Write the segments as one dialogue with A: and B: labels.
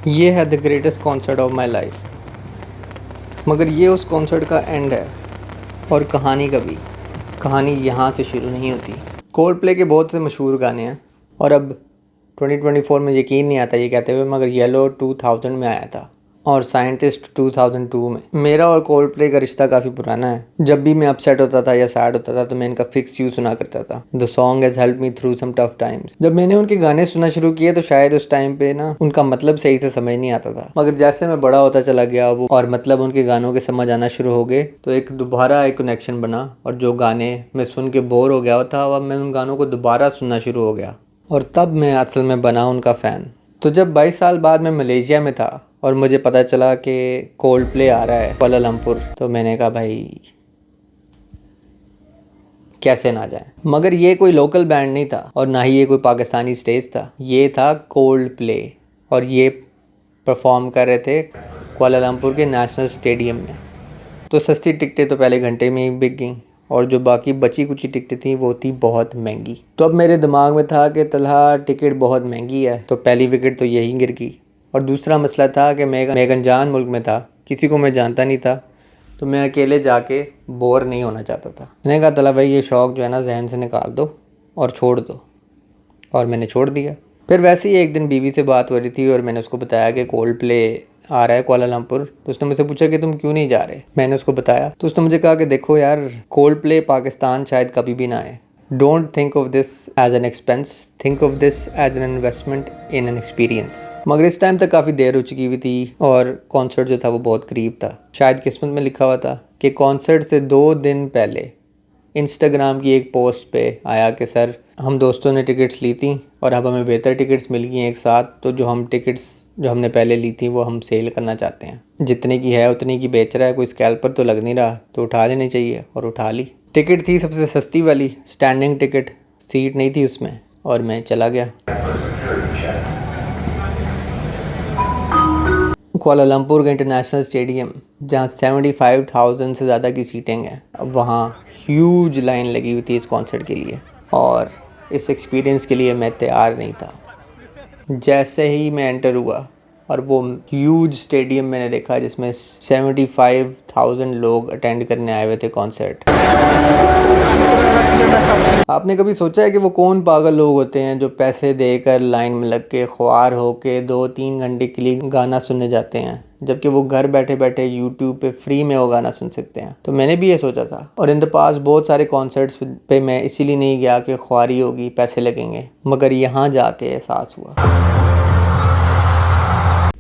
A: ये है the greatest concert of my life, मगर ये उस कॉन्सर्ट का एंड है और कहानी का भी। कहानी यहाँ से शुरू नहीं होती। कोल्ड प्ले के बहुत से मशहूर गाने हैं और अब 2024 में यकीन नहीं आता ये कहते हुए, मगर येलो 2000 में आया था और साइंटिस्ट 2002 में। मेरा और कोल्ड प्ले का रिश्ता काफ़ी पुराना है। जब भी मैं अपसेट होता था या सैड होता था तो मैं इनका फिक्स यू सुना करता था, the song has help me through some tough times. जब मैंने उनके गाने सुनना शुरू किए तो शायद उस टाइम पे ना उनका मतलब सही से समझ नहीं आता था, मगर जैसे मैं बड़ा होता चला गया वो और मतलब उनके गानों के समझ आना शुरू हो गए तो एक दोबारा एक कनेक्शन बना। और जो गाने मैं सुन के बोर हो गया था अब मैं उन गानों को दोबारा सुनना शुरू हो गया और तब मैं असल में बना उनका फ़ैन। तो जब 22 साल बाद मैं मलेशिया में था और मुझे पता चला कि कोल्ड प्ले आ रहा है कुआलालंपुर, तो मैंने कहा भाई कैसे ना जाए। मगर ये कोई लोकल बैंड नहीं था और ना ही ये कोई पाकिस्तानी स्टेज था, ये था कोल्ड प्ले और ये परफॉर्म कर रहे थे कुआलालंपुर के नेशनल स्टेडियम में। तो सस्ती टिकटें तो पहले घंटे में ही बिक गई और जो बाकी बची कुची टिकटें थी वो थी बहुत महंगी। तो अब मेरे दिमाग में था कि तलहा टिकट बहुत महंगी है तो पहली विकेट तो यही गिर गई। और दूसरा मसला था कि मैं एक अनजान मुल्क में था, किसी को मैं जानता नहीं था, तो मैं अकेले जाके बोर नहीं होना चाहता था। मैंने कहा तला भाई ये शौक़ जो है ना जहन से निकाल दो और छोड़ दो, और मैंने छोड़ दिया। फिर वैसे ही एक दिन बीवी से बात हो रही थी और मैंने उसको बताया कि कोल्ड प्ले आ रहा है कुआलालंपुर। तो उसने मुझसे पूछा कि तुम क्यों नहीं जा रहे। मैंने उसको बताया तो उसने मुझे कहा कि देखो यार, कोल्ड प्ले पाकिस्तान शायद कभी भी ना आए। Don't think of this as an expense, think of this as an investment in an experience. मगर इस टाइम तक काफ़ी देर हो चुकी हुई थी और कॉन्सर्ट जो था वो बहुत करीब था। शायद किस्मत में लिखा हुआ था कि कॉन्सर्ट से 2 दिन पहले इंस्टाग्राम की एक पोस्ट पे आया कि सर हम दोस्तों ने टिकट्स ली थी और अब हमें बेहतर टिकट्स मिल गई हैं एक साथ, तो जो हम टिकट्स जो हमने पहले ली थी वो हम सेल करना चाहते हैं। जितने की है उतने की बेच रहा है, कोई स्कैल्पर तो लग नहीं रहा, तो उठा लेनी चाहिए। और उठा ली। टिकट थी सबसे सस्ती वाली, स्टैंडिंग टिकट, सीट नहीं थी उसमें, और मैं चला गया। कुआलालंपुर का इंटरनेशनल स्टेडियम जहाँ 75,000 से ज़्यादा की सीटिंग है, अब वहाँ ह्यूज लाइन लगी हुई थी इस कॉन्सर्ट के लिए और इस एक्सपीरियंस के लिए मैं तैयार नहीं था। जैसे ही मैं एंटर हुआ और वो ह्यूज स्टेडियम मैंने देखा जिसमें 75,000 लोग अटेंड करने आए हुए थे कॉन्सर्ट। आपने कभी सोचा है कि वो कौन पागल लोग होते हैं जो पैसे देकर लाइन में लग के ख्वार होके 2-3 घंटे के लिए गाना सुनने जाते हैं, जबकि वो घर बैठे बैठे यूट्यूब पे फ्री में वो गाना सुन सकते हैं। तो मैंने भी ये सोचा था और इन द पास बहुत सारे कॉन्सर्ट्स पे मैं इसीलिए नहीं गया कि ख्वारी होगी, पैसे लगेंगे, मगर यहाँ जाके एहसास हुआ।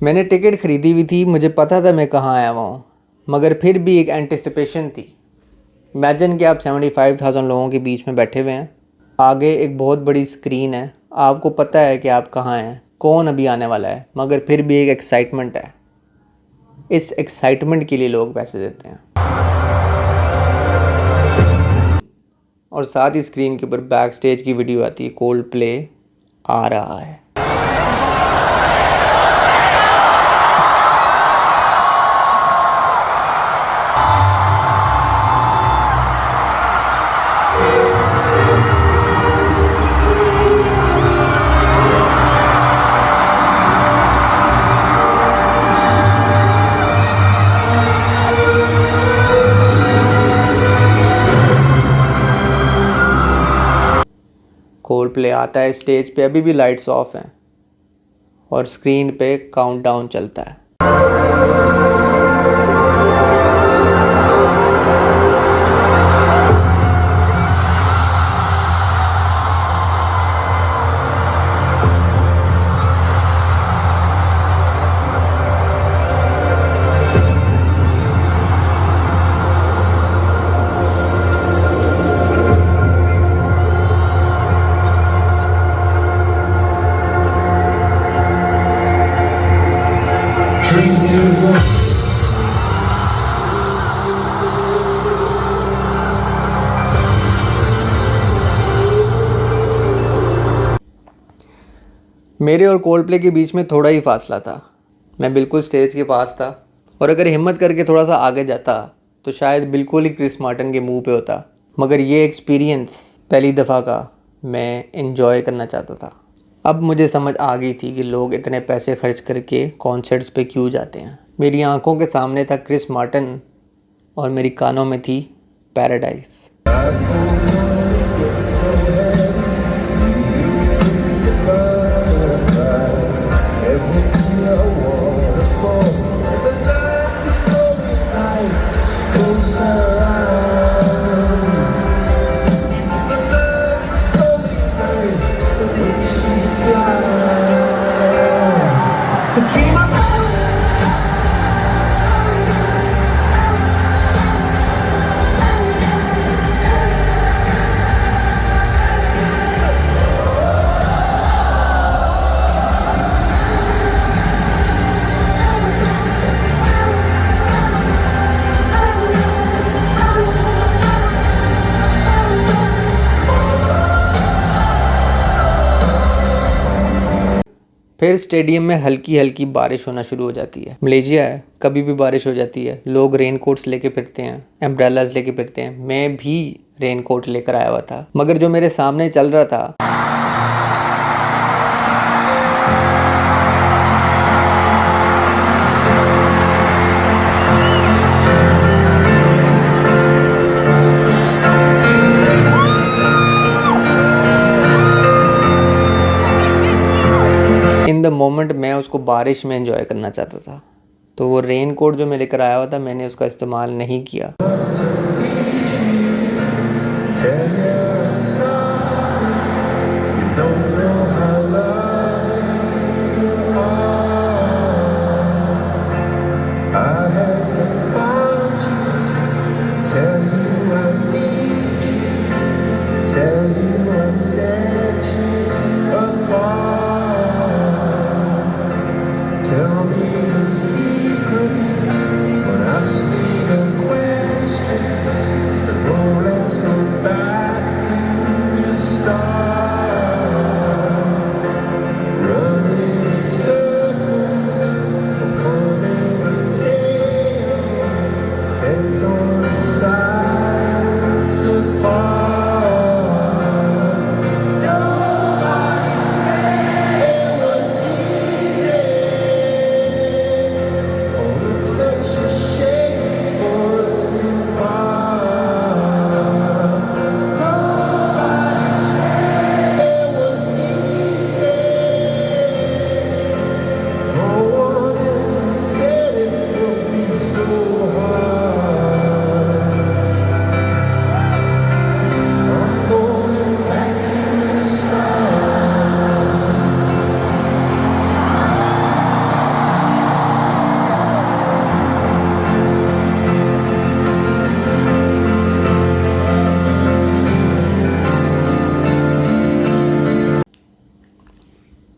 A: मैंने टिकट ख़रीदी हुई थी, मुझे पता था मैं कहाँ आया हुआ हूँ, मगर फिर भी एक एंटिसिपेशन थी। इमेजिन कि आप 75,000 लोगों के बीच में बैठे हुए हैं, आगे एक बहुत बड़ी स्क्रीन है, आपको पता है कि आप कहाँ हैं, कौन अभी आने वाला है, मगर फिर भी एक एक्साइटमेंट है। इस एक्साइटमेंट के लिए लोग पैसे देते हैं। और साथ ही स्क्रीन के ऊपर बैक स्टेज की वीडियो आती है, कोल्ड प्ले आ रहा है। कोल्ड प्ले आता है स्टेज पे, अभी भी लाइट्स ऑफ हैं और स्क्रीन पे काउंटडाउन चलता है। मेरे और कोल्ड प्ले के बीच में थोड़ा ही फासला था, मैं बिल्कुल स्टेज के पास था और अगर हिम्मत करके थोड़ा सा आगे जाता तो शायद बिल्कुल ही क्रिस मार्टिन के मुंह पे होता। मगर ये एक्सपीरियंस पहली दफ़ा का मैं एंजॉय करना चाहता था। अब मुझे समझ आ गई थी कि लोग इतने पैसे खर्च करके कॉन्सर्ट्स पे क्यों जाते हैं। मेरी आंखों के सामने था क्रिस मार्टिन और मेरी कानों में थी पैराडाइज। फिर स्टेडियम में हल्की हल्की बारिश होना शुरू हो जाती है। मलेशिया है, कभी भी बारिश हो जाती है। लोग रेन कोट्स लेके फिरते हैं, एम्ब्रेलाज लेके फिरते हैं। मैं भी रेन कोट लेकर आया हुआ था, मगर जो मेरे सामने चल रहा था इन द मोमेंट मैं उसको बारिश में एंजॉय करना चाहता था, तो वो रेन कोट जो मैं लेकर आया हुआ था मैंने उसका इस्तेमाल नहीं किया।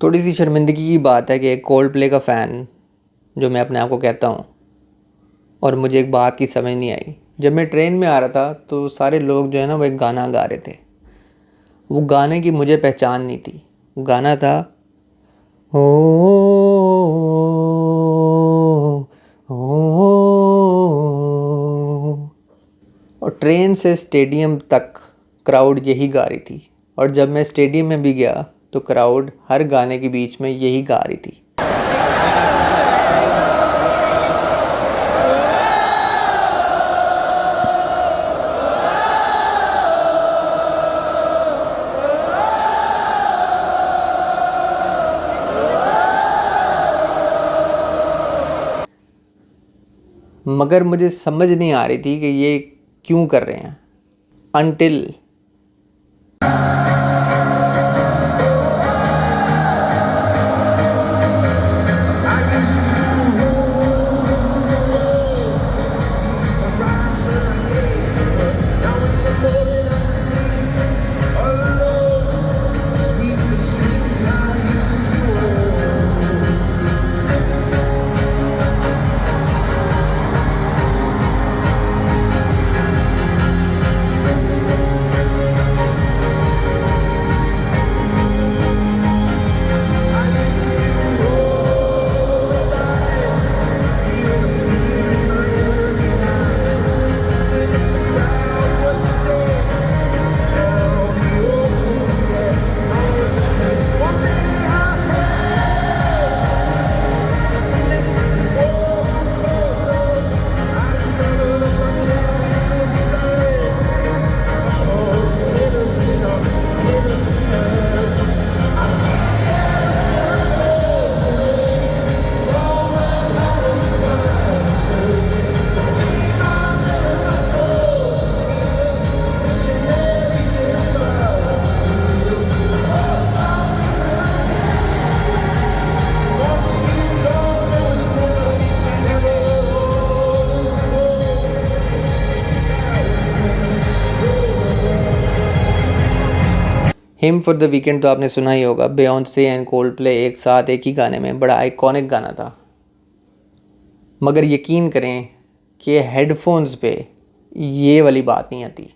A: थोड़ी सी शर्मिंदगी की बात है कि एक कोल्ड प्ले का फ़ैन जो मैं अपने आप को कहता हूँ, और मुझे एक बात की समझ नहीं आई। जब मैं ट्रेन में आ रहा था तो सारे लोग जो है ना वो एक गाना गा रहे थे। वो गाने की मुझे पहचान नहीं थी। वो गाना था ओ, और ट्रेन से स्टेडियम तक क्राउड यही गा रही थी। और जब मैं स्टेडियम में भी गया तो क्राउड हर गाने के बीच में यही गा रही थी। मगर मुझे समझ नहीं आ रही थी कि ये क्यों कर रहे हैं। Until him for the weekend तो आपने सुना ही होगा, बियॉन्से एंड कोल्ड प्ले एक साथ एक ही गाने में, बड़ा आइकॉनिक गाना था। मगर यकीन करें कि हेडफोन्स पे ये वाली बात नहीं आती।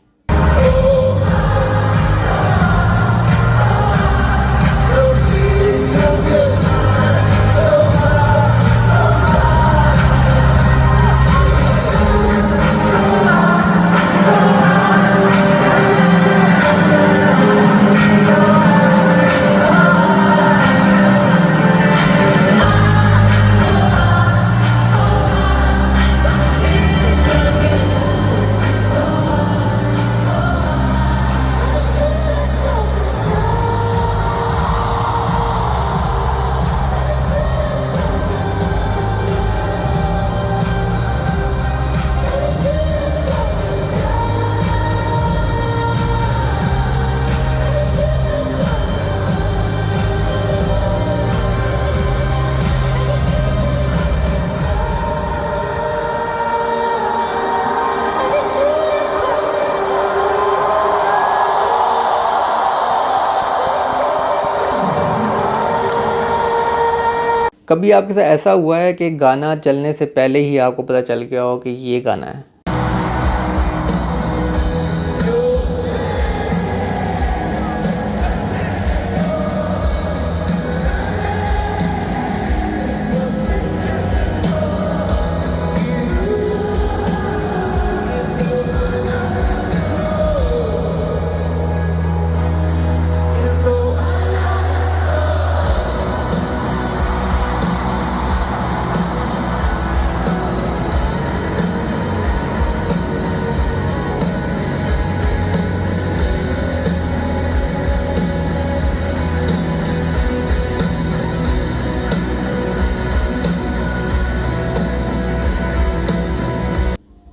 A: कभी आपके साथ ऐसा हुआ है कि गाना चलने से पहले ही आपको पता चल गया हो कि ये गाना है?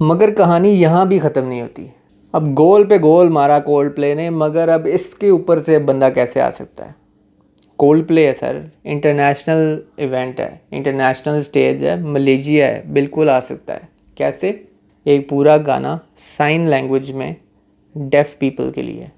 A: मगर कहानी यहाँ भी ख़त्म नहीं होती। अब गोल पे गोल मारा कोल्ड प्ले ने, मगर अब इसके ऊपर से बंदा कैसे आ सकता है? कोल्ड प्ले है सर, इंटरनेशनल इवेंट है, इंटरनेशनल स्टेज है, मलेशिया है, बिल्कुल आ सकता है। कैसे? एक पूरा गाना साइन लैंग्वेज में डेफ पीपल के लिए।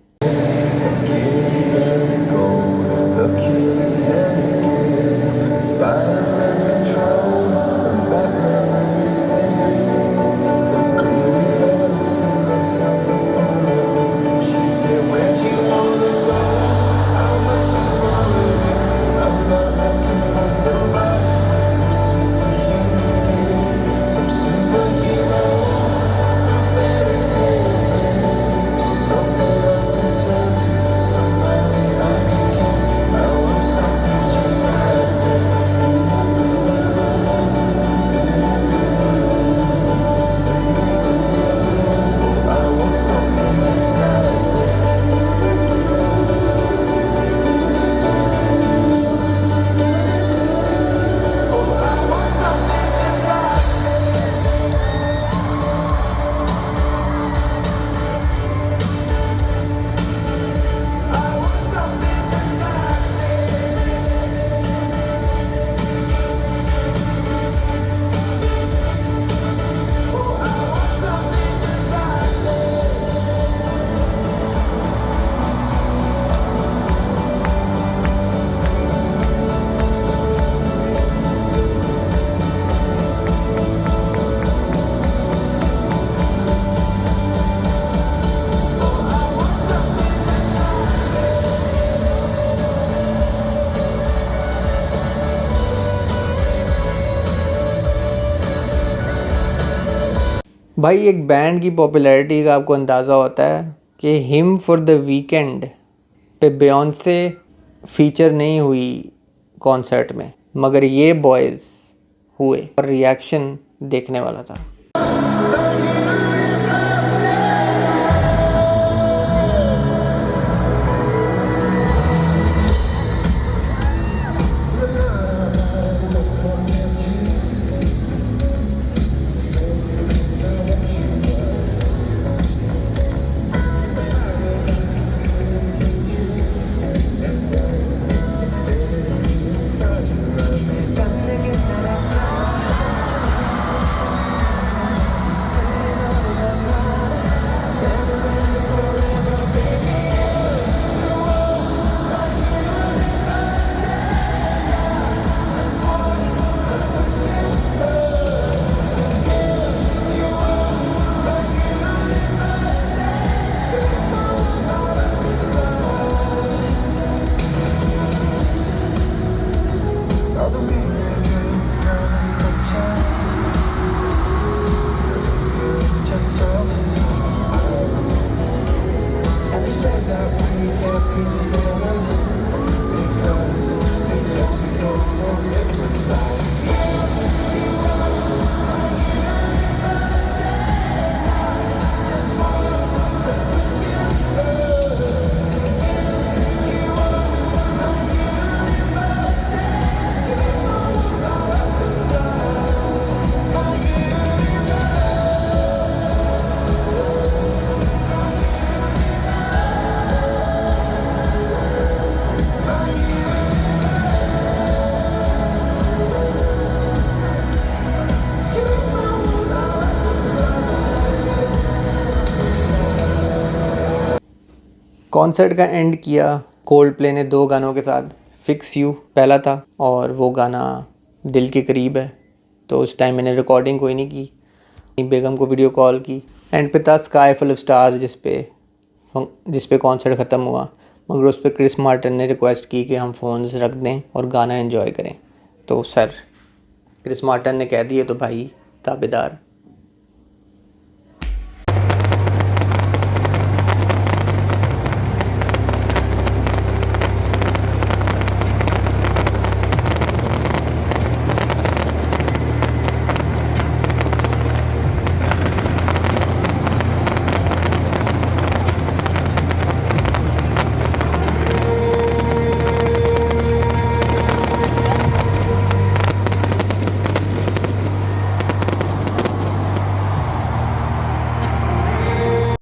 A: भाई एक बैंड की पॉपुलैरिटी का आपको अंदाज़ा होता है कि हिम फॉर द वीकेंड पे बियॉन्से फीचर नहीं हुई कॉन्सर्ट में, मगर ये बॉयज़ हुए और रिएक्शन देखने वाला था। कॉन्सर्ट का एंड किया कोल्ड प्ले ने 2 गानों के साथ। फिक्स यू पहला था और वो गाना दिल के करीब है, तो उस टाइम मैंने रिकॉर्डिंग कोई नहीं की, बेगम को वीडियो कॉल की। एंड पे था स्काई फुल ऑफ स्टार जिस पे कॉन्सर्ट ख़त्म हुआ, मगर उस पर क्रिस मार्टिन ने रिक्वेस्ट की कि हम फ़ोन्स रख दें और गाना एंजॉय करें। तो सर क्रिस मार्टिन ने कह दिए तो भाई ताबेदार।